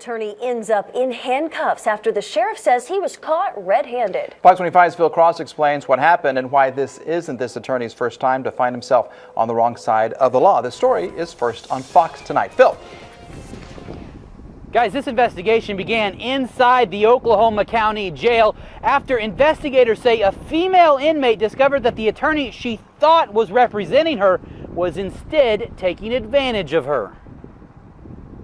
attorney ends up in handcuffs after the sheriff says he was caught red-handed. Fox 25's Phil Cross explains what happened and why this isn't this attorney's first time to find himself on the wrong side of the law. The story is first on Fox tonight. Phil. Guys, this investigation began inside the Oklahoma County Jail after investigators say a female inmate discovered that the attorney she thought was representing her was instead taking advantage of her.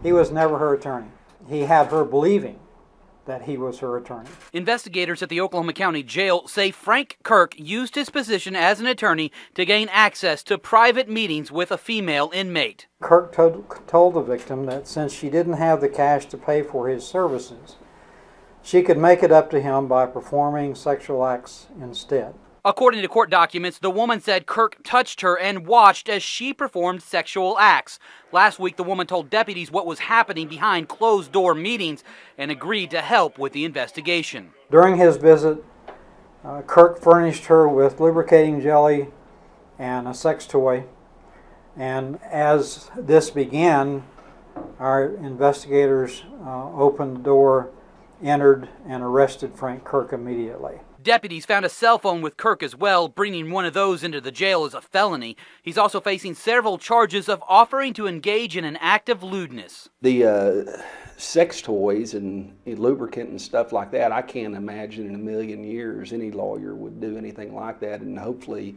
He was never her attorney. He had her believing that he was her attorney. Investigators at the Oklahoma County Jail say Frank Kirk used his position as an attorney to gain access to private meetings with a female inmate. Kirk told the victim that since she didn't have the cash to pay for his services, she could make it up to him by performing sexual acts instead. According to court documents, the woman said Kirk touched her and watched as she performed sexual acts. Last week, the woman told deputies what was happening behind closed-door meetings and agreed to help with the investigation. During his visit, Kirk furnished her with lubricating jelly and a sex toy. And as this began, our investigators opened the door, entered, and arrested Frank Kirk immediately. Deputies found a cell phone with Kirk as well. Bringing one of those into the jail is a felony. He's also facing several charges of offering to engage in an act of lewdness. The sex toys and lubricant and stuff like that, I can't imagine in a million years any lawyer would do anything like that, and hopefully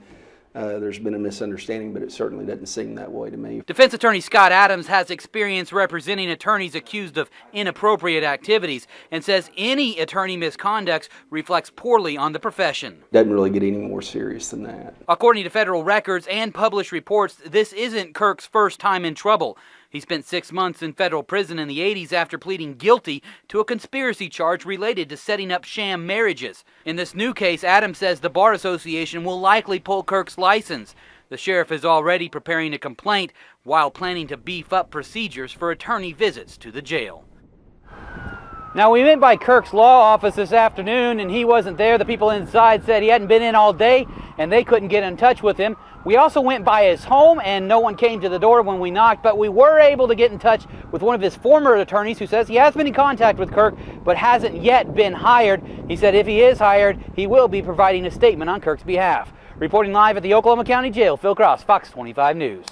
there's been a misunderstanding, but it certainly doesn't seem that way to me. Defense attorney Scott Adams has experience representing attorneys accused of inappropriate activities and says any attorney misconduct reflects poorly on the profession. Doesn't really get any more serious than that. According to federal records and published reports, this isn't Kirk's first time in trouble. He spent 6 months in federal prison in the 80s after pleading guilty to a conspiracy charge related to setting up sham marriages. In this new case, Adams says the Bar Association will likely pull Kirk's license. The sheriff is already preparing a complaint while planning to beef up procedures for attorney visits to the jail. Now, we went by Kirk's law office this afternoon and he wasn't there. The people inside said he hadn't been in all day and they couldn't get in touch with him. We also went by his home and no one came to the door when we knocked, but we were able to get in touch with one of his former attorneys who says he has been in contact with Kirk but hasn't yet been hired. He said if he is hired, he will be providing a statement on Kirk's behalf. Reporting live at the Oklahoma County Jail, Phil Cross, Fox 25 News.